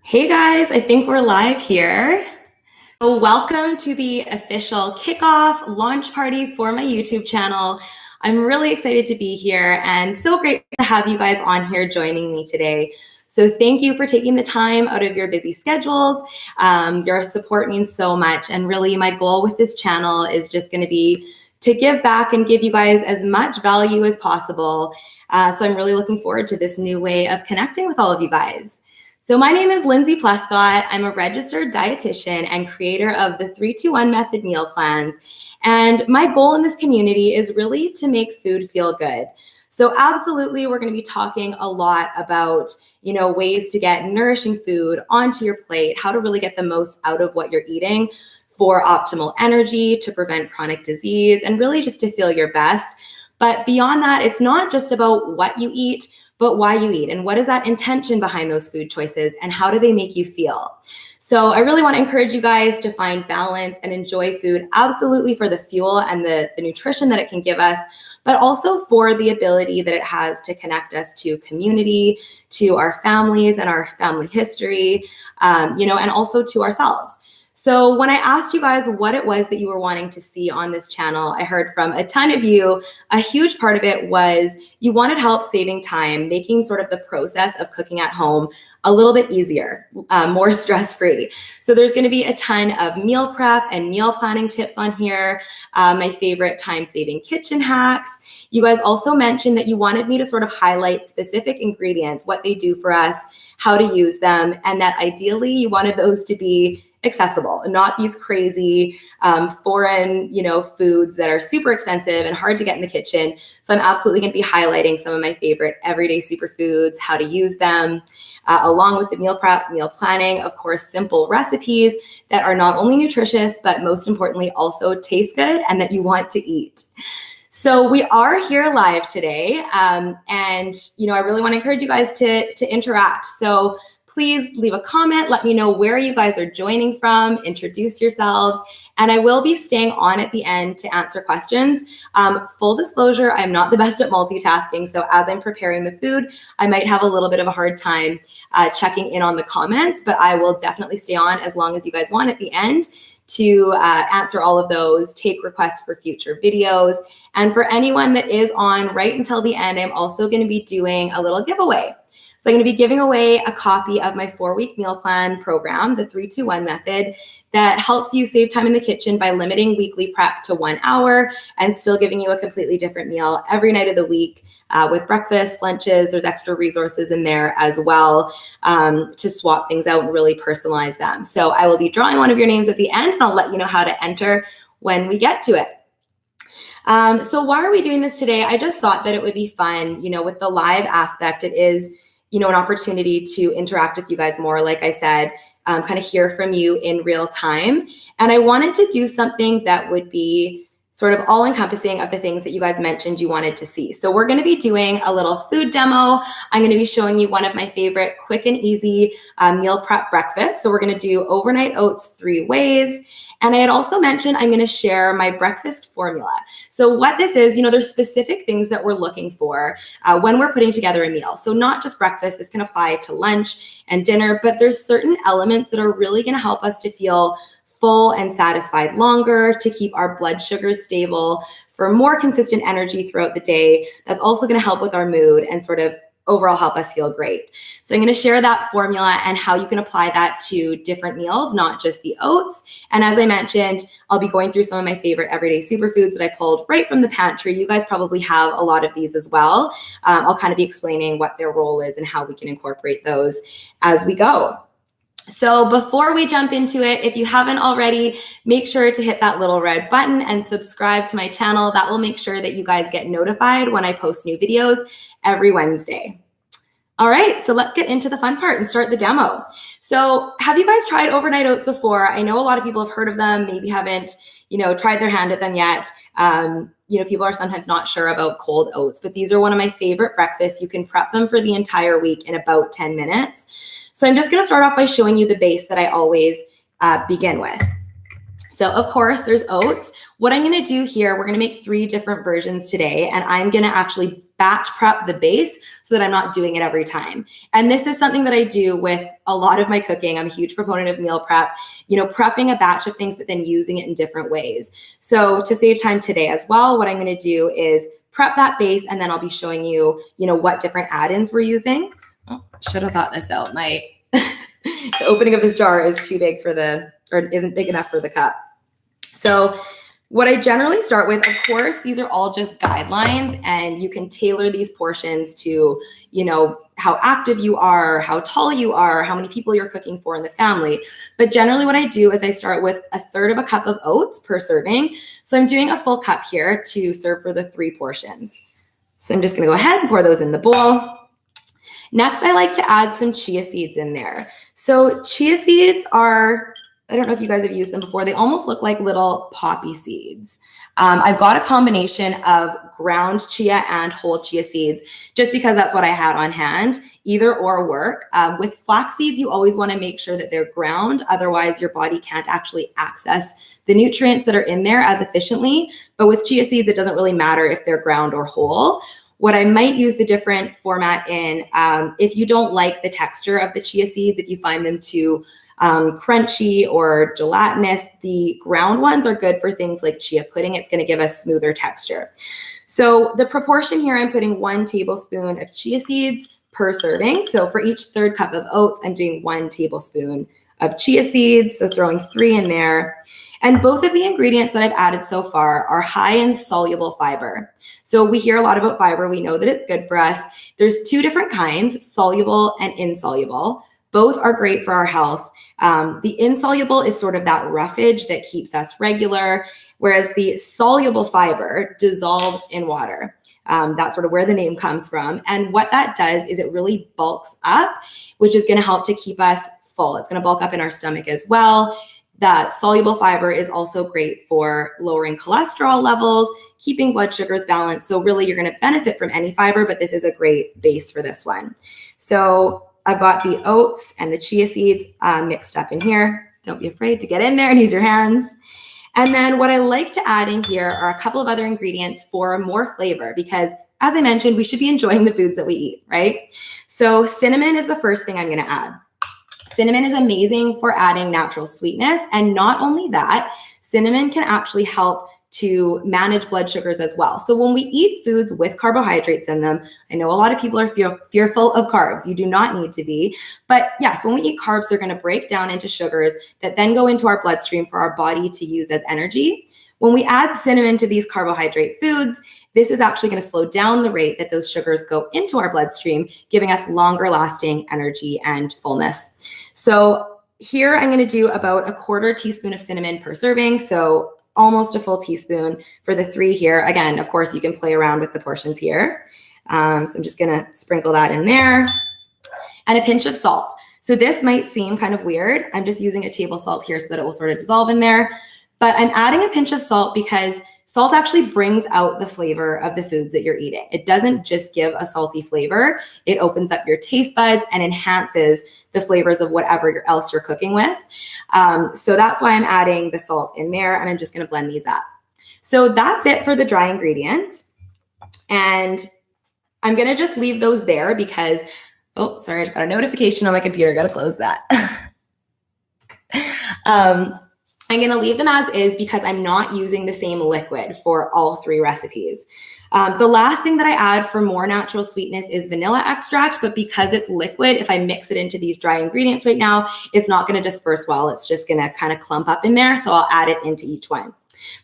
Hey guys, I think we're live here. So welcome to the official kickoff launch party for my YouTube channel. I'm really excited to be here and so great to have you guys on here joining me today. So thank you for taking the time out of your busy schedules. Your support means so much. And really my goal with this channel is just going to be to give back and give you guys as much value as possible. So I'm really looking forward to this new way of connecting with all of you guys. So my name is Lindsay Pleskot. I'm a registered dietitian and creator of the 3-2-1 method meal plans. And my goal in this community is really to make food feel good. So absolutely, we're going to be talking a lot about, ways to get nourishing food onto your plate, how to really get the most out of what you're eating for optimal energy, to prevent chronic disease, and really just to feel your best. But beyond that, it's not just about what you eat, but why you eat and what is that intention behind those food choices and how do they make you feel? So I really want to encourage you guys to find balance and enjoy food absolutely for the fuel and the nutrition that it can give us, but also for the ability that it has to connect us to community, to our families and our family history, and also to ourselves. So when I asked you guys what it was that you were wanting to see on this channel, I heard from a ton of you. A huge part of it was you wanted help saving time, making sort of the process of cooking at home a little bit easier, more stress-free. So there's going to be a ton of meal prep and meal planning tips on here, my favorite time-saving kitchen hacks. You guys also mentioned that you wanted me to sort of highlight specific ingredients, what they do for us, how to use them, and that ideally you wanted those to be accessible and not these crazy foreign, foods that are super expensive and hard to get in the kitchen. So I'm absolutely going to be highlighting some of my favorite everyday superfoods, how to use them, along with the meal prep, meal planning, of course, simple recipes that are not only nutritious, but most importantly, also taste good and that you want to eat. So we are here live today. And, I really want to encourage you guys to interact. So please leave a comment. Let me know where you guys are joining from. Introduce yourselves. And I will be staying on at the end to answer questions. Full disclosure, I'm not the best at multitasking. So as I'm preparing the food, I might have a little bit of a hard time checking in on the comments, but I will definitely stay on as long as you guys want at the end to answer all of those, take requests for future videos. And for anyone that is on right until the end, I'm also going to be doing a little giveaway. So I'm going to be giving away a copy of my 4-week meal plan program, the 3-2-1 method, that helps you save time in the kitchen by limiting weekly prep to 1 hour and still giving you a completely different meal every night of the week with breakfast, lunches. There's extra resources in there as well to swap things out and really personalize them. So I will be drawing one of your names at the end, and I'll let you know how to enter when we get to it. So why are we doing this today? I just thought that it would be fun, with the live aspect. It is an opportunity to interact with you guys more, like I said, kind of hear from you in real time. And I wanted to do something that would be sort of all-encompassing of the things that you guys mentioned you wanted to see. So we're going to be doing a little food demo. I'm going to be showing you one of my favorite quick and easy meal prep breakfasts. So we're going to do overnight oats 3 ways. And I had also mentioned I'm going to share my breakfast formula. So what this is, there's specific things that we're looking for when we're putting together a meal. So not just breakfast, this can apply to lunch and dinner, but there's certain elements that are really going to help us to feel full and satisfied longer, to keep our blood sugars stable, for more consistent energy throughout the day. That's also going to help with our mood and sort of overall help us feel great. So I'm going to share that formula and how you can apply that to different meals, not just the oats. And as I mentioned, I'll be going through some of my favorite everyday superfoods that I pulled right from the pantry. You guys probably have a lot of these as well. I'll kind of be explaining what their role is and how we can incorporate those as we go. So before we jump into it, if you haven't already, make sure to hit that little red button and subscribe to my channel. That will make sure that you guys get notified when I post new videos every Wednesday. All right, so let's get into the fun part and start the demo. So have you guys tried overnight oats before? I know a lot of people have heard of them, maybe haven't, tried their hand at them yet. People are sometimes not sure about cold oats, but these are one of my favorite breakfasts. You can prep them for the entire week in about 10 minutes. So I'm just going to start off by showing you the base that I always begin with. So of course there's oats. What I'm gonna do here, we're gonna make 3 different versions today, and I'm gonna actually batch prep the base so that I'm not doing it every time. And this is something that I do with a lot of my cooking. I'm a huge proponent of meal prep, prepping a batch of things, but then using it in different ways. So to save time today as well, what I'm gonna do is prep that base, and then I'll be showing you, what different add-ins we're using. Oh, should have thought this out. My the opening of this jar is too big or isn't big enough for the cup. So what I generally start with, of course, these are all just guidelines, and you can tailor these portions to, how active you are, how tall you are, how many people you're cooking for in the family. But generally what I do is I start with 1/3 of a cup of oats per serving. So I'm doing a full cup here to serve for the 3 portions. So I'm just gonna go ahead and pour those in the bowl. Next, I like to add some chia seeds in there. So chia seeds are, I don't know if you guys have used them before, they almost look like little poppy seeds. I've got a combination of ground chia and whole chia seeds, just because that's what I had on hand. Either or work. With flax seeds, you always wanna make sure that they're ground, otherwise your body can't actually access the nutrients that are in there as efficiently. But with chia seeds, it doesn't really matter if they're ground or whole. What I might use the different format in, if you don't like the texture of the chia seeds, if you find them too crunchy or gelatinous, the ground ones are good for things like chia pudding. It's going to give us smoother texture. So the proportion here, I'm putting 1 tablespoon of chia seeds per serving. So for each 1/3 cup of oats, I'm doing 1 tablespoon of chia seeds. So throwing 3 in there. And both of the ingredients that I've added so far are high in soluble fiber. So we hear a lot about fiber. We know that it's good for us. There's 2 different kinds, soluble and insoluble. Both are great for our health. The insoluble is sort of that roughage that keeps us regular, whereas the soluble fiber dissolves in water. That's sort of where the name comes from. And what that does is it really bulks up, which is gonna help to keep us full. It's gonna bulk up in our stomach as well. That soluble fiber is also great for lowering cholesterol levels, keeping blood sugars balanced. So really you're gonna benefit from any fiber, but this is a great base for this one. So I've got the oats and the chia seeds mixed up in here. Don't be afraid to get in there and use your hands. And then what I like to add in here are a couple of other ingredients for more flavor, because as I mentioned, we should be enjoying the foods that we eat, right? So cinnamon is the first thing I'm gonna add. Cinnamon is amazing for adding natural sweetness. And not only that, cinnamon can actually help to manage blood sugars as well. So when we eat foods with carbohydrates in them, I know a lot of people are fearful of carbs. You do not need to be. But yes, when we eat carbs, they're going to break down into sugars that then go into our bloodstream for our body to use as energy. When we add cinnamon to these carbohydrate foods, this is actually going to slow down the rate that those sugars go into our bloodstream, giving us longer lasting energy and fullness. So here I'm going to do about 1/4 teaspoon of cinnamon per serving. So almost a full teaspoon for the 3 here. Again, of course, you can play around with the portions here. So I'm just going to sprinkle that in there. And a pinch of salt. So this might seem kind of weird. I'm just using a table salt here so that it will sort of dissolve in there. But I'm adding a pinch of salt because salt actually brings out the flavor of the foods that you're eating. It doesn't just give a salty flavor. It opens up your taste buds and enhances the flavors of whatever else you're cooking with. So that's why I'm adding the salt in there, and I'm just gonna blend these up. So that's it for the dry ingredients. And I'm gonna just leave those there because, oh, sorry, I just got a notification on my computer, gotta close that. I'm gonna leave them as is because I'm not using the same liquid for all 3 recipes. The last thing that I add for more natural sweetness is vanilla extract, but because it's liquid, if I mix it into these dry ingredients right now, it's not gonna disperse well. It's just gonna kind of clump up in there, so I'll add it into each one.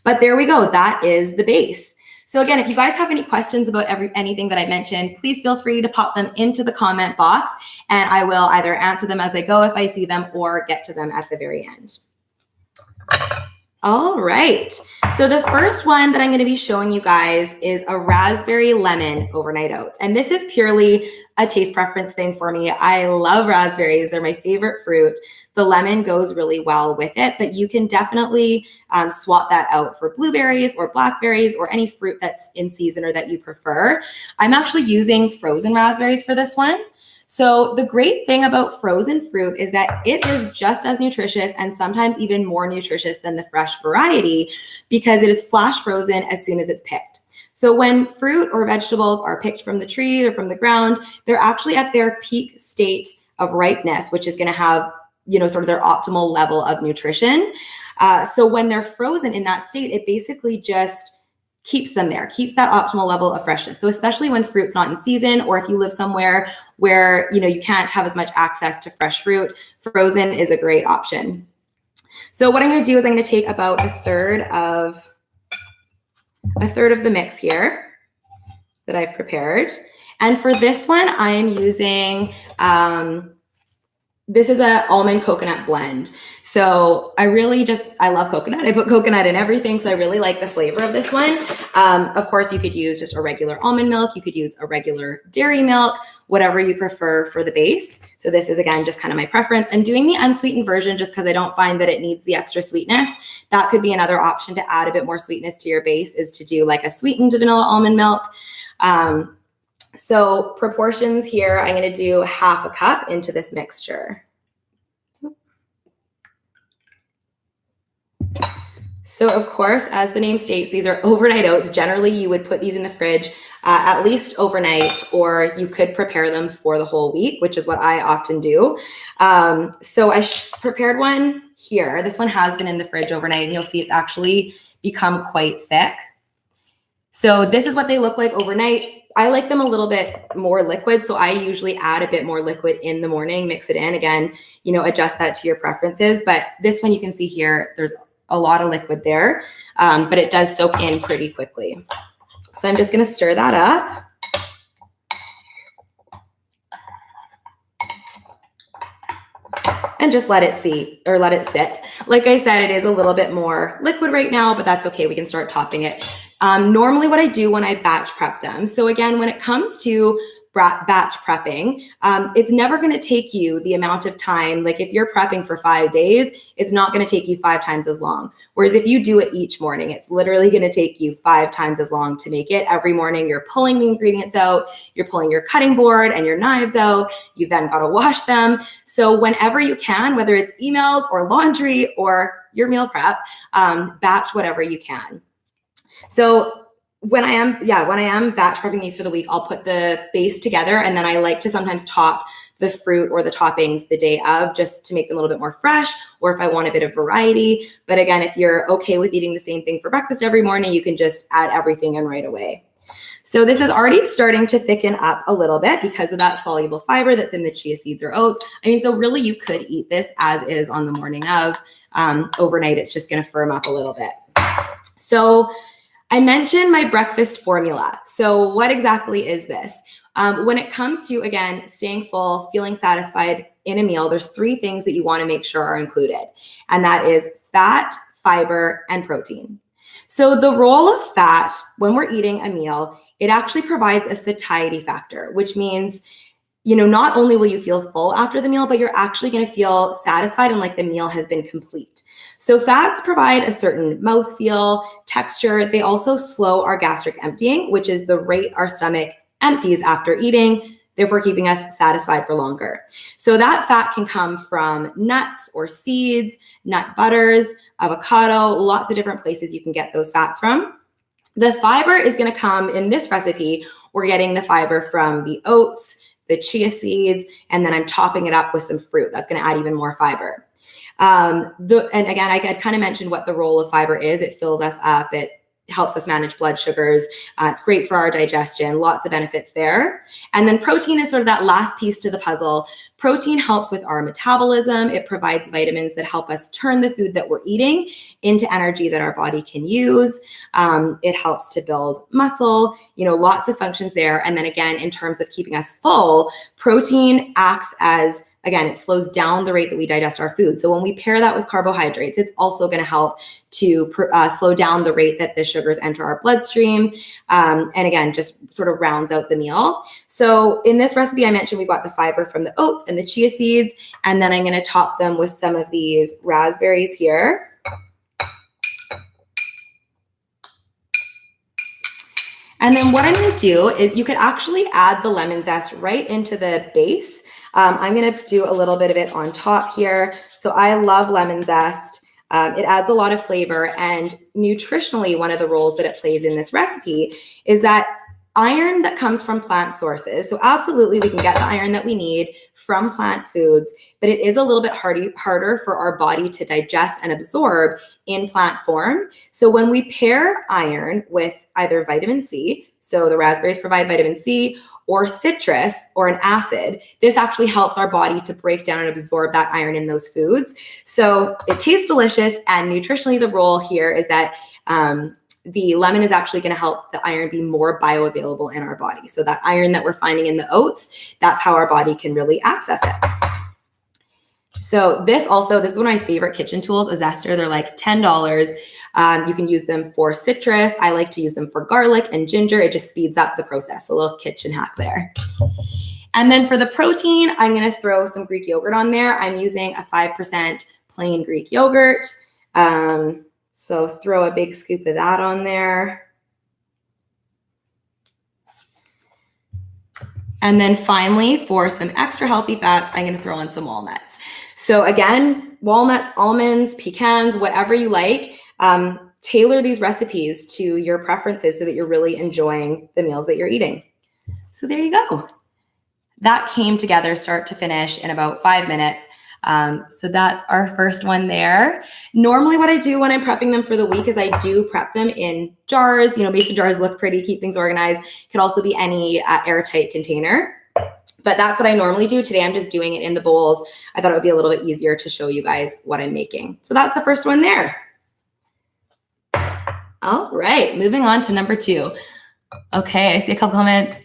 But there we go, that is the base. So again, if you guys have any questions about anything that I mentioned, please feel free to pop them into the comment box, and I will either answer them as I go if I see them or get to them at the very end. All right, so the first one that I'm going to be showing you guys is a raspberry lemon overnight oats. And this is purely a taste preference thing for me. I love raspberries. They're my favorite fruit. The lemon goes really well with it, but you can definitely swap that out for blueberries or blackberries or any fruit that's in season or that you prefer. I'm actually using frozen raspberries for this one. So the great thing about frozen fruit is that it is just as nutritious and sometimes even more nutritious than the fresh variety because it is flash frozen as soon as it's picked. So when fruit or vegetables are picked from the tree or from the ground, they're actually at their peak state of ripeness, which is going to have, sort of their optimal level of nutrition. So when they're frozen in that state, it basically just keeps them there, keeps that optimal level of freshness. So especially when fruit's not in season, or if you live somewhere where, you can't have as much access to fresh fruit, frozen is a great option. So what I'm going to do is I'm going to take about a third of the mix here that I've prepared. And for this one, I am using, this is a almond coconut blend. So I love coconut. I put coconut in everything. So I really like the flavor of this one. Of course, you could use just a regular almond milk. You could use a regular dairy milk, whatever you prefer for the base. So this is, again, just kind of my preference. I'm doing the unsweetened version just because I don't find that it needs the extra sweetness. That could be another option to add a bit more sweetness to your base, is to do like a sweetened vanilla almond milk. So proportions here, I'm going to do half a cup into this mixture. So of course, as the name states, these are overnight oats. Generally, you would put these in the fridge at least overnight, or you could prepare them for the whole week, which is what I often do. So I prepared one here. This one has been in the fridge overnight, and you'll see it's actually become quite thick. So this is what they look like overnight. I like them a little bit more liquid, so I usually add a bit more liquid in the morning, mix it in. Again, adjust that to your preferences. But this one, you can see here, there's a lot of liquid there, but it does soak in pretty quickly. So I'm just going to stir that up. And just let it sit. Like I said, it is a little bit more liquid right now, but that's okay. We can start topping it. Normally what I do when I batch prep them. So again, when it comes to batch prepping, it's never going to take you the amount of time. Like if you're prepping for 5 days, it's not going to take you 5 times as long. Whereas if you do it each morning, it's literally going to take you 5 times as long to make it. Every morning you're pulling the ingredients out, you're pulling your cutting board and your knives out. You've then got to wash them. So whenever you can, whether it's emails or laundry or your meal prep, batch whatever you can. So when I am batch prepping these for the week, I'll put the base together, and then I like to sometimes top the fruit or the toppings the day of, just to make them a little bit more fresh, or if I want a bit of variety. But again, if you're okay with eating the same thing for breakfast every morning, you can just add everything in right away. So this is already starting to thicken up a little bit because of that soluble fiber that's in the chia seeds or oats. So really you could eat this as is on the morning of. Overnight, it's just going to firm up a little bit. So I mentioned my breakfast formula. So what exactly is this? When it comes to, again, staying full, feeling satisfied in a meal, there's 3 things that you want to make sure are included. And that is fat, fiber, and protein. So the role of fat when we're eating a meal, it actually provides a satiety factor, which means, not only will you feel full after the meal, but you're actually going to feel satisfied and like the meal has been complete. So fats provide a certain mouthfeel, texture. They also slow our gastric emptying, which is the rate our stomach empties after eating, therefore keeping us satisfied for longer. So that fat can come from nuts or seeds, nut butters, avocado, lots of different places you can get those fats from. The fiber is going to come in this recipe. We're getting the fiber from the oats, the chia seeds, and then I'm topping it up with some fruit. That's going to add even more fiber. And again, I kind of mentioned what the role of fiber is. It fills us up. It helps us manage blood sugars. It's great for our digestion, lots of benefits there. And then protein is sort of that last piece to the puzzle. Protein helps with our metabolism. It provides vitamins that help us turn the food that we're eating into energy that our body can use. It helps to build muscle, lots of functions there. And then again, in terms of keeping us full, protein acts as, again, it slows down the rate that we digest our food. So when we pair that with carbohydrates, it's also going to help to slow down the rate that the sugars enter our bloodstream. And again, just sort of rounds out the meal. So in this recipe, I mentioned we got the fiber from the oats and the chia seeds, and then I'm going to top them with some of these raspberries here. And then what I'm going to do is you could actually add the lemon zest right into the base. I'm going to do a little bit of it on top here. So I love lemon zest. It adds a lot of flavor, and nutritionally, one of the roles that it plays in this recipe is that iron that comes from plant sources. So absolutely, we can get the iron that we need from plant foods, but it is a little bit harder for our body to digest and absorb in plant form. So when we pair iron with either vitamin C, so the raspberries provide vitamin C, or citrus or an acid, this actually helps our body to break down and absorb that iron in those foods. So it tastes delicious, and nutritionally the role here is that the lemon is actually going to help the iron be more bioavailable in our body. So that iron that we're finding in the oats, that's how our body can really access it. So this is one of my favorite kitchen tools, a zester. They're like $10. You can use them for citrus. I like to use them for garlic and ginger. It just speeds up the process. A little kitchen hack there. And then for the protein, I'm going to throw some Greek yogurt on there. I'm using a 5% plain Greek yogurt. So throw a big scoop of that on there. And then finally, for some extra healthy fats, I'm going to throw in some walnuts. So again, walnuts, almonds, pecans, whatever you like, tailor these recipes to your preferences so that you're really enjoying the meals that you're eating. So there you go. That came together start to finish in about 5 minutes. So that's our first one there. Normally what I do when I'm prepping them for the week is I do prep them in jars. Mason jars look pretty, keep things organized. Could also be any airtight container. But that's what I normally do. Today I'm just doing it in the bowls. I thought it would be a little bit easier to show you guys what I'm making. So that's the first one there. All right, moving on to number 2. Okay, I see a couple comments.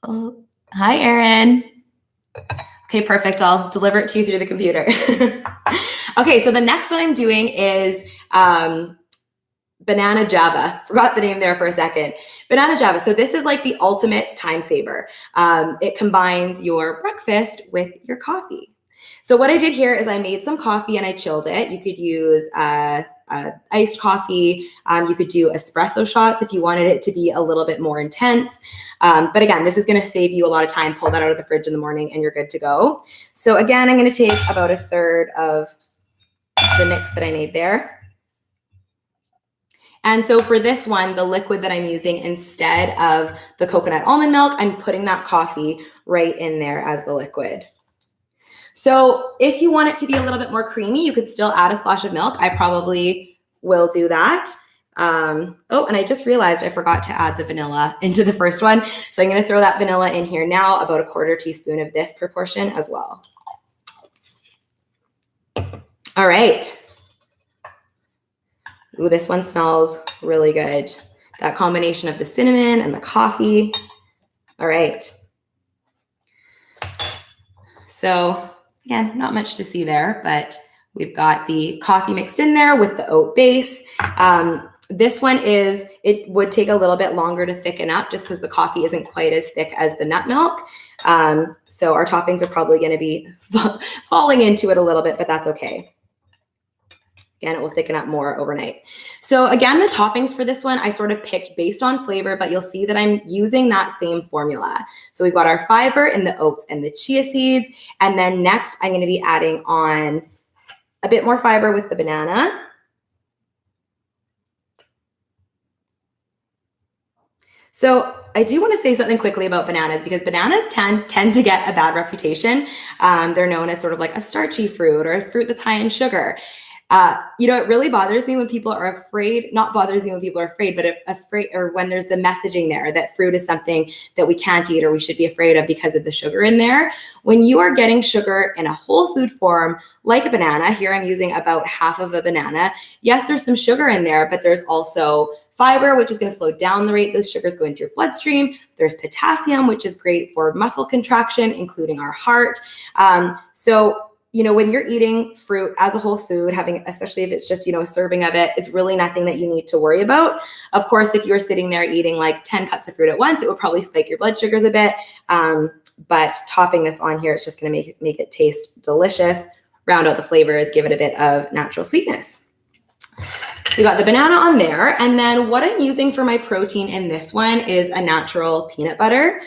Oh, hi, Erin. Okay, perfect. I'll deliver it to you through the computer. Okay, so the next one I'm doing is banana java. Forgot the name there for a second. Banana java. So this is like the ultimate time saver. It combines your breakfast with your coffee. So what I did here is I made some coffee and I chilled it. You could use iced coffee. You could do espresso shots if you wanted it to be a little bit more intense. But again, this is going to save you a lot of time. Pull that out of the fridge in the morning and you're good to go. So again, I'm going to take about 1/3 of the mix that I made there. And so for this one, the liquid that I'm using instead of the coconut almond milk, I'm putting that coffee right in there as the liquid. So if you want it to be a little bit more creamy, you could still add a splash of milk. I probably will do that. And I just realized I forgot to add the vanilla into the first one. So I'm going to throw that vanilla in here now, about 1/4 teaspoon of this proportion as well. All right. Ooh, this one smells really good. That combination of the cinnamon and the coffee. All right. So again, not much to see there, but we've got the coffee mixed in there with the oat base. This one it would take a little bit longer to thicken up just because the coffee isn't quite as thick as the nut milk. So our toppings are probably going to be falling into it a little bit, but that's okay. Again, it will thicken up more overnight. So again, the toppings for this one, I sort of picked based on flavor, but you'll see that I'm using that same formula. So we've got our fiber in the oats and the chia seeds. And then next, I'm going to be adding on a bit more fiber with the banana. So I do want to say something quickly about bananas because bananas tend to get a bad reputation. They're known as sort of like a starchy fruit or a fruit that's high in sugar. It really bothers me when people are afraid, not bothers me when people are afraid, but afraid, or when there's the messaging there that fruit is something that we can't eat or we should be afraid of because of the sugar in there. When you are getting sugar in a whole food form, like a banana, here I'm using about half of a banana. Yes, there's some sugar in there, but there's also fiber, which is going to slow down the rate those sugars go into your bloodstream. There's potassium, which is great for muscle contraction, including our heart. When you're eating fruit as a whole food, especially if it's just, a serving of it, it's really nothing that you need to worry about. Of course, if you're sitting there eating like 10 cups of fruit at once, it would probably spike your blood sugars a bit. But topping this on here, it's just going to make it taste delicious, round out the flavors, give it a bit of natural sweetness. So you got the banana on there. And then what I'm using for my protein in this one is a natural peanut butter.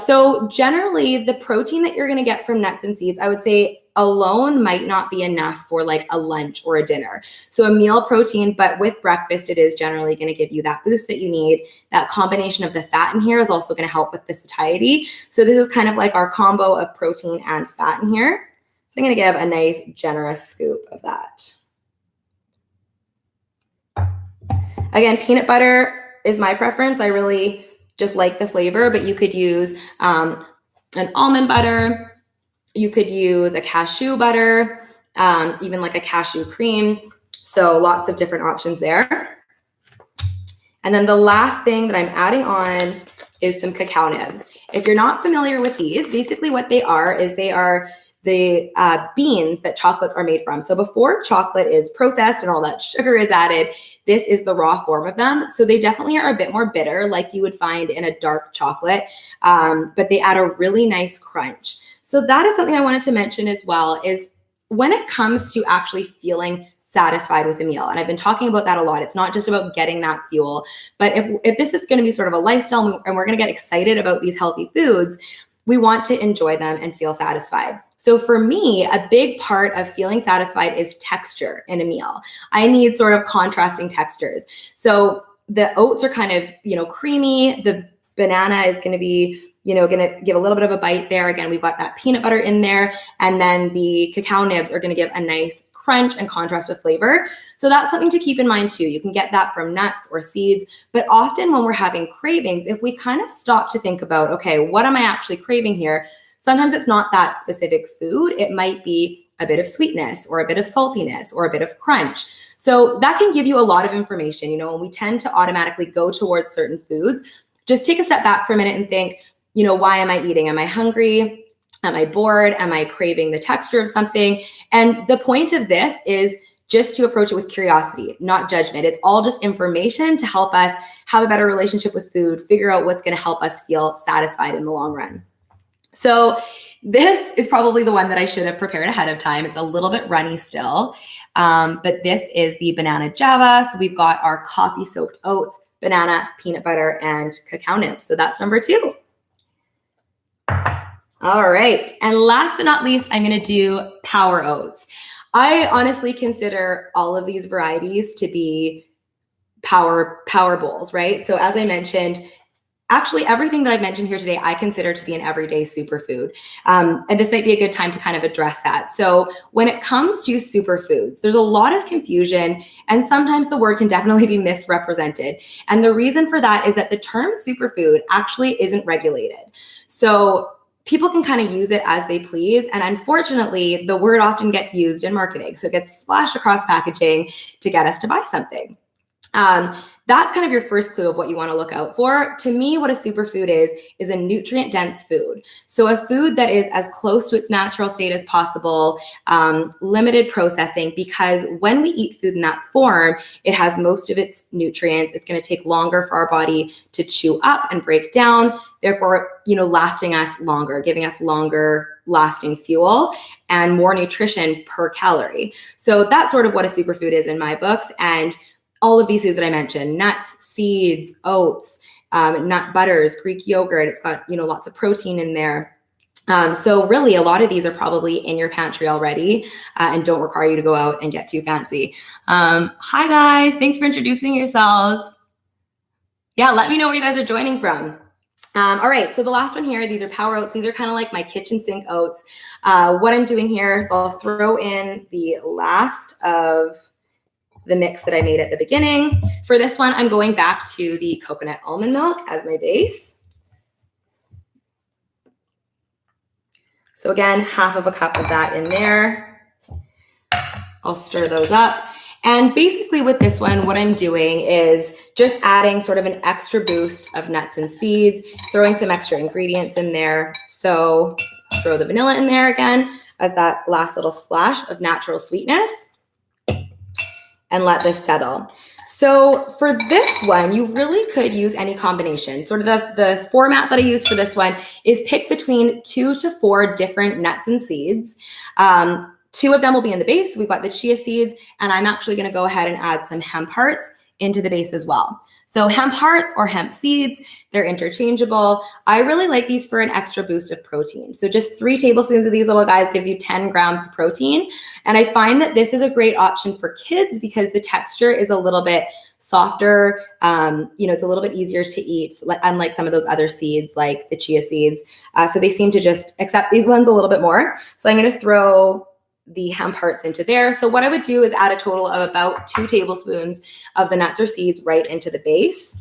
So generally the protein that you're going to get from nuts and seeds, I would say alone might not be enough for like a lunch or a dinner. So a meal protein, but with breakfast, it is generally going to give you that boost that you need. That combination of the fat in here is also going to help with the satiety. So this is kind of like our combo of protein and fat in here. So I'm going to give a nice generous scoop of that. Again, peanut butter is my preference. I really just like the flavor, but you could use an almond butter. You could use a cashew butter, even like a cashew cream. So lots of different options there. And then the last thing that I'm adding on is some cacao nibs. If you're not familiar with these, basically what they are is they are the beans that chocolates are made from. So before chocolate is processed and all that sugar is added, this is the raw form of them. So they definitely are a bit more bitter, like you would find in a dark chocolate, but they add a really nice crunch. So that is something I wanted to mention as well, is when it comes to actually feeling satisfied with a meal, and I've been talking about that a lot, it's not just about getting that fuel, but if this is going to be sort of a lifestyle and we're going to get excited about these healthy foods, we want to enjoy them and feel satisfied. So for me, a big part of feeling satisfied is texture in a meal. I need sort of contrasting textures. So the oats are kind of, creamy. The banana is going to be, going to give a little bit of a bite there. Again, we've got that peanut butter in there. And then the cacao nibs are going to give a nice crunch and contrast of flavor. So that's something to keep in mind too. You can get that from nuts or seeds, but often when we're having cravings, if we kind of stop to think about, okay, what am I actually craving here? Sometimes it's not that specific food. It might be a bit of sweetness or a bit of saltiness or a bit of crunch. So that can give you a lot of information. When we tend to automatically go towards certain foods, just take a step back for a minute and think, why am I eating? Am I hungry? Am I bored? Am I craving the texture of something? And the point of this is just to approach it with curiosity, not judgment. It's all just information to help us have a better relationship with food, figure out what's going to help us feel satisfied in the long run. So this is probably the one that I should have prepared ahead of time. It's a little bit runny still, but this is the banana java. So we've got our coffee soaked oats, banana, peanut butter, and cacao nibs. So that's number 2. All right. And last but not least, I'm going to do power oats. I honestly consider all of these varieties to be power bowls, right? So as I mentioned, actually, everything that I've mentioned here today, I consider to be an everyday superfood. And this might be a good time to kind of address that. So when it comes to superfoods, there's a lot of confusion, and sometimes the word can definitely be misrepresented. And the reason for that is that the term superfood actually isn't regulated. So people can kind of use it as they please. And unfortunately, the word often gets used in marketing. So it gets splashed across packaging to get us to buy something. That's kind of your first clue of what you want to look out for. To me, what a superfood is a nutrient-dense food. So a food that is as close to its natural state as possible, limited processing, because when we eat food in that form, it has most of its nutrients. It's going to take longer for our body to chew up and break down, therefore, lasting us longer, giving us longer lasting fuel and more nutrition per calorie. So that's sort of what a superfood is in my books. And all of these foods that I mentioned, nuts, seeds, oats, nut butters, Greek yogurt, it's got, lots of protein in there. So really a lot of these are probably in your pantry already and don't require you to go out and get too fancy. Hi guys, thanks for introducing yourselves. Yeah, let me know where you guys are joining from. All right, so the last one here, these are power oats. These are kind of like my kitchen sink oats. What I'm doing here, so I'll throw in the last of the mix that I made at the beginning. For this one, I'm going back to the coconut almond milk as my base. So again, half of a cup of that in there. I'll stir those up. And basically with this one, what I'm doing is just adding sort of an extra boost of nuts and seeds, throwing some extra ingredients in there. So throw the vanilla in there again as that last little splash of natural sweetness. And let this settle. So for this one, you really could use any combination. Sort of the format that I use for this one is pick between 2 to 4 different nuts and seeds. 2 of them will be in the base. We've got the chia seeds, and I'm actually going to go ahead and add some hemp hearts into the base as well. So hemp hearts or hemp seeds, they're interchangeable. I really like these for an extra boost of protein. So just 3 tablespoons of these little guys gives you 10 grams of protein. And I find that this is a great option for kids because the texture is a little bit softer. It's a little bit easier to eat, unlike some of those other seeds like the chia seeds. So they seem to just accept these ones a little bit more. So I'm going to throw the hemp hearts into there. So what I would do is add a total of about 2 tablespoons of the nuts or seeds right into the base.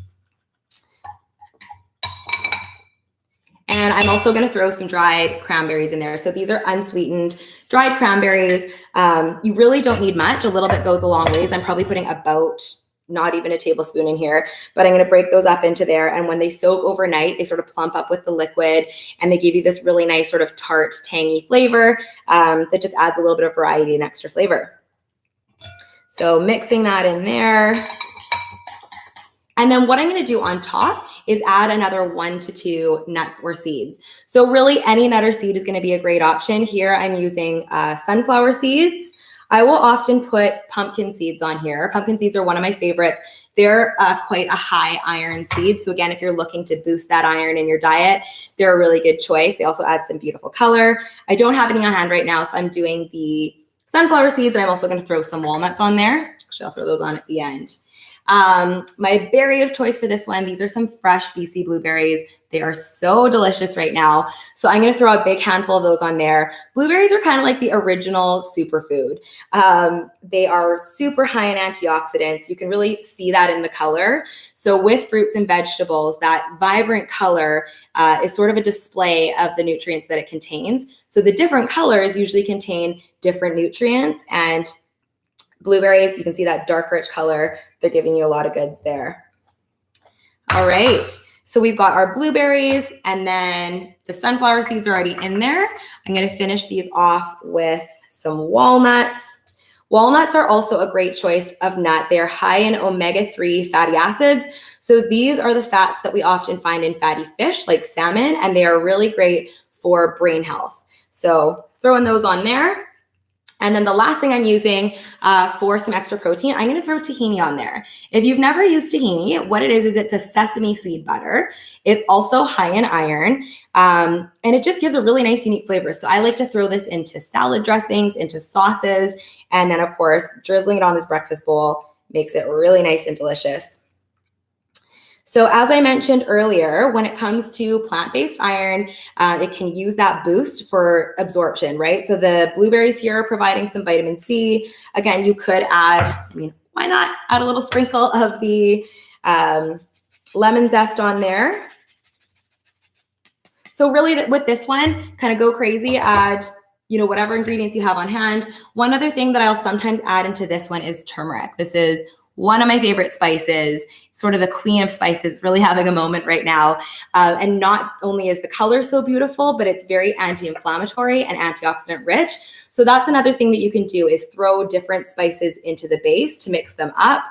And I'm also going to throw some dried cranberries in there. So these are unsweetened dried cranberries. You really don't need much. A little bit goes a long ways. I'm probably putting about not even a tablespoon in here, but I'm going to break those up into there. And when they soak overnight, they sort of plump up with the liquid and they give you this really nice sort of tart, tangy flavor that just adds a little bit of variety and extra flavor. So mixing that in there. And then what I'm going to do on top is add another 1 to 2 nuts or seeds. So really any nut or seed is going to be a great option. Here I'm using sunflower seeds. I will often put pumpkin seeds on here. Pumpkin seeds are one of my favorites. They're quite a high iron seed. So again, if you're looking to boost that iron in your diet, they're a really good choice. They also add some beautiful color. I don't have any on hand right now, so I'm doing the sunflower seeds, and I'm also going to throw some walnuts on there. Actually, I'll throw those on at the end. My berry of choice for this one, these are some fresh BC blueberries. They are so delicious right now. So I'm going to throw a big handful of those on there. Blueberries are kind of like the original superfood. They are super high in antioxidants. You can really see that in the color. So with fruits and vegetables, that vibrant color is sort of a display of the nutrients that it contains. So the different colors usually contain different nutrients, and blueberries, you can see that dark, rich color. They're giving you a lot of goods there. All right. So we've got our blueberries, and then the sunflower seeds are already in there. I'm going to finish these off with some walnuts. Walnuts are also a great choice of nut. They are high in omega-3 fatty acids. So these are the fats that we often find in fatty fish like salmon, and they are really great for brain health. So throwing those on there. And then the last thing I'm using for some extra protein, I'm going to throw tahini on there. If you've never used tahini, what it is it's a sesame seed butter. It's also high in iron, and it just gives a really nice, unique flavor. So I like to throw this into salad dressings, into sauces, and then, of course, drizzling it on this breakfast bowl makes it really nice and delicious. So as I mentioned earlier, when it comes to plant-based iron, it can use that boost for absorption, right? So the blueberries here are providing some vitamin C. Again, you could add, why not add a little sprinkle of the lemon zest on there. So really with this one, kind of go crazy, add whatever ingredients you have on hand. One other thing that I'll sometimes add into this one is turmeric. This is one of my favorite spices, sort of the queen of spices, really having a moment right now. And not only is the color so beautiful, but it's very anti-inflammatory and antioxidant rich. So that's another thing that you can do is throw different spices into the base to mix them up.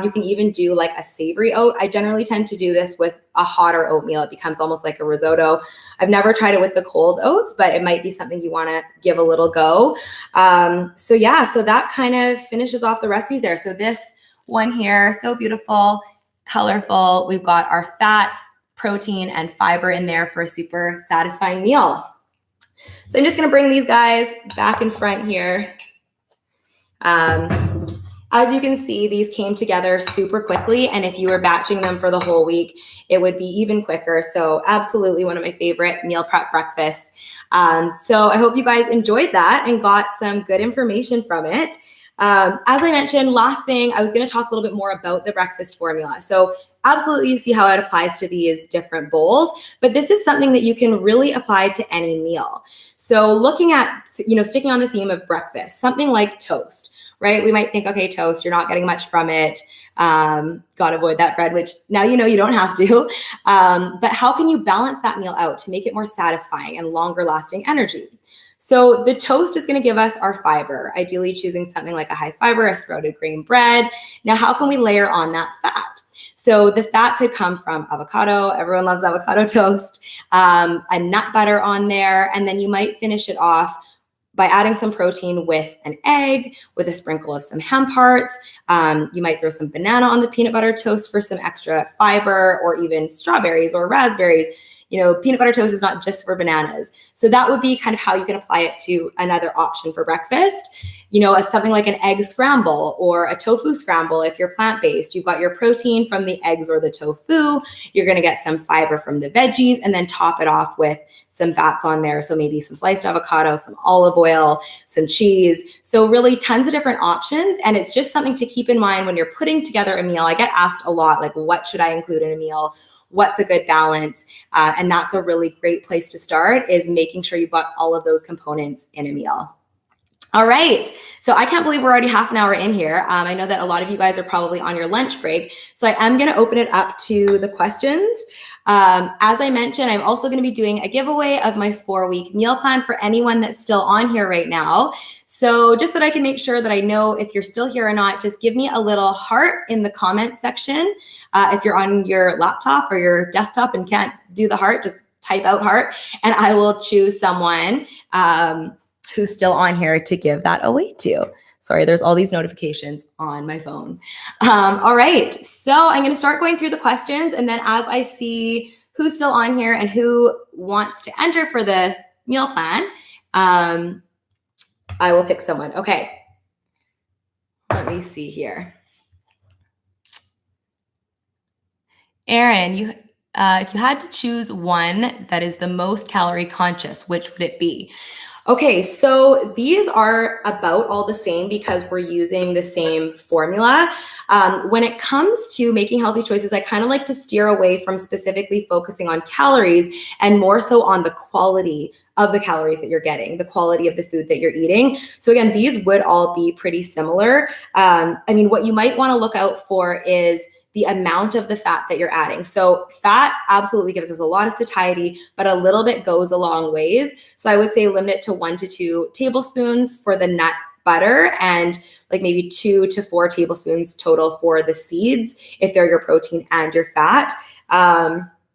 You can even do like a savory oat. I generally tend to do this with a hotter oatmeal. It becomes almost like a risotto. I've never tried it with the cold oats, but it might be something you want to give a little go. So that kind of finishes off the recipes there. So this one here, so beautiful, colorful. We've got our fat, protein, and fiber in there for a super satisfying meal. So I'm just going to bring these guys back in front here. As you can see, these came together super quickly, and if you were batching them for the whole week, it would be even quicker. So absolutely one of my favorite meal prep breakfasts. So I hope you guys enjoyed that and got some good information from it. As I mentioned, last thing, I was going to talk a little bit more about the breakfast formula. So absolutely, you see how it applies to these different bowls, but this is something that you can really apply to any meal. So looking at, sticking on the theme of breakfast, something like toast, right? We might think, okay, toast, you're not getting much from it. Got to avoid that bread, which now you don't have to. But how can you balance that meal out to make it more satisfying and longer lasting energy? So the toast is going to give us our fiber, ideally choosing something like a high fiber, a sprouted grain bread. Now, how can we layer on that fat? So the fat could come from avocado. Everyone loves avocado toast, a nut butter on there, and then you might finish it off by adding some protein with an egg, with a sprinkle of some hemp hearts. You might throw some banana on the peanut butter toast for some extra fiber, or even strawberries or raspberries. Peanut butter toast is not just for bananas. So that would be kind of how you can apply it to another option for breakfast. As something like an egg scramble or a tofu scramble. If you're plant-based, you've got your protein from the eggs or the tofu. You're going to get some fiber from the veggies, and then top it off with some fats on there. So maybe some sliced avocado, some olive oil, some cheese. So really tons of different options. And it's just something to keep in mind when you're putting together a meal. I get asked a lot, like, what should I include in a meal? What's a good balance? And that's a really great place to start, is making sure you've got all of those components in a meal. All right, so I can't believe we're already half an hour in here. I know that a lot of you guys are probably on your lunch break, so I am gonna open it up to the questions. As I mentioned, I'm also gonna be doing a giveaway of my 4-week meal plan for anyone that's still on here right now. So just that I can make sure that I know if you're still here or not, just give me a little heart in the comment section. If you're on your laptop or your desktop and can't do the heart, just type out heart, and I will choose someone who's still on here to give that away to. Sorry, there's all these notifications on my phone. All right, so I'm gonna start going through the questions, and then as I see who's still on here and who wants to enter for the meal plan, I will pick someone. Okay, let me see here. Erin, if you had to choose one that is the most calorie conscious, which would it be? Okay, so these are about all the same because we're using the same formula. When it comes to making healthy choices, I kind of like to steer away from specifically focusing on calories and more so on the quality of the calories that you're getting, the quality of the food that you're eating. So again, these would all be pretty similar. What you might want to look out for is the amount of the fat that you're adding. So fat absolutely gives us a lot of satiety, but a little bit goes a long ways. So I would say limit it to 1 to 2 tablespoons for the nut butter, and like maybe 2 to 4 tablespoons total for the seeds, if they're your protein and your fat.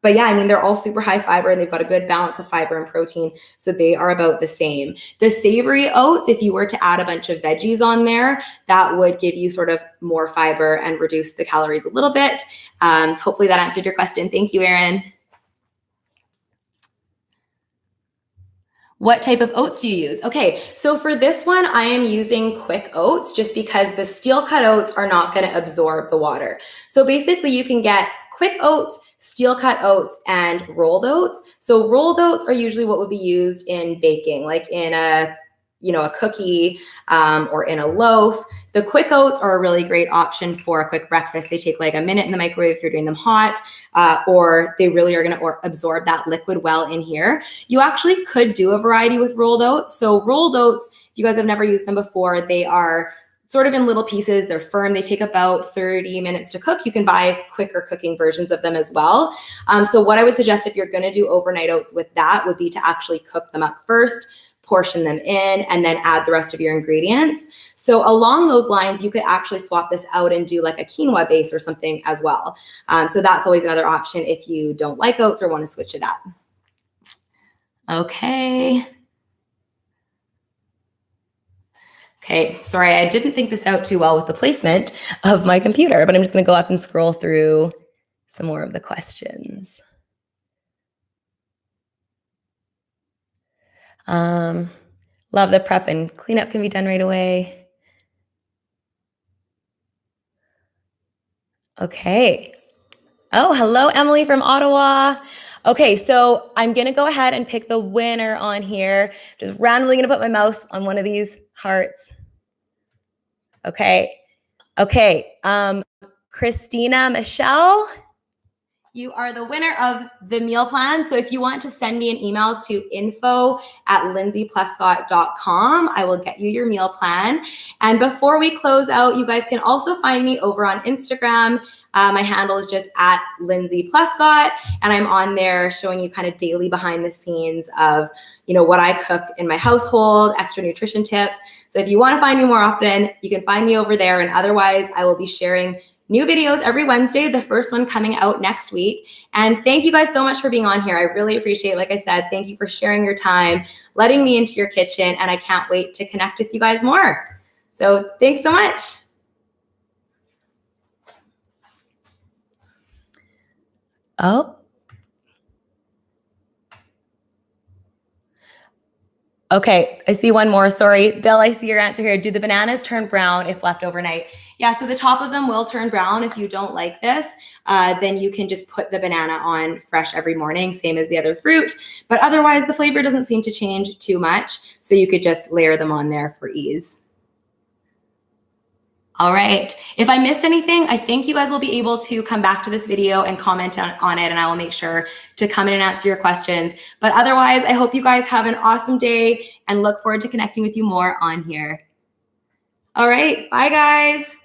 But yeah, they're all super high fiber, and they've got a good balance of fiber and protein. So they are about the same. The savory oats, if you were to add a bunch of veggies on there, that would give you sort of more fiber and reduce the calories a little bit. Hopefully that answered your question. Thank you, Erin. What type of oats do you use? Okay, so for this one, I am using quick oats just because the steel cut oats are not going to absorb the water. So basically you can get quick oats, steel cut oats, and rolled oats. So rolled oats are usually what would be used in baking, like in a cookie or in a loaf. The quick oats are a really great option for a quick breakfast. They take like a minute in the microwave if you're doing them hot, or they really are going to absorb that liquid well in here. You actually could do a variety with rolled oats. So rolled oats, if you guys have never used them before, they are sort of in little pieces. They're firm. They take about 30 minutes to cook. You can buy quicker cooking versions of them as well. So what I would suggest if you're going to do overnight oats with that would be to actually cook them up first, portion them in, and then add the rest of your ingredients. So along those lines, you could actually swap this out and do like a quinoa base or something as well. So that's always another option if you don't like oats or want to switch it up. Okay. Okay, sorry, I didn't think this out too well with the placement of my computer, but I'm just going to go up and scroll through some more of the questions. Love the prep and cleanup can be done right away. Okay. Oh, hello, Emily from Ottawa. Okay, so I'm going to go ahead and pick the winner on here. Just randomly going to put my mouse on one of these hearts. Okay. Christina Michelle, you are the winner of the meal plan. So if you want to send me an email to info@lindsaypleskot.com, I will get you your meal plan. And before we close out, you guys can also find me over on Instagram. My handle is just @Lindsay Pleskot, and I'm on there showing you kind of daily behind the scenes of, what I cook in my household, extra nutrition tips. So if you want to find me more often, you can find me over there. And otherwise, I will be sharing new videos every Wednesday, the first one coming out next week. And thank you guys so much for being on here. I really appreciate it. Like I said, thank you for sharing your time, letting me into your kitchen, and I can't wait to connect with you guys more. So thanks so much. Oh. Okay, I see one more. Sorry, Bill, I see your answer here. Do the bananas turn brown if left overnight? Yeah, so the top of them will turn brown. If you don't like this, then you can just put the banana on fresh every morning, same as the other fruit. But otherwise, the flavor doesn't seem to change too much. So you could just layer them on there for ease. All right. If I missed anything, I think you guys will be able to come back to this video and comment on it, and I will make sure to come in and answer your questions. But otherwise, I hope you guys have an awesome day and look forward to connecting with you more on here. All right. Bye, guys.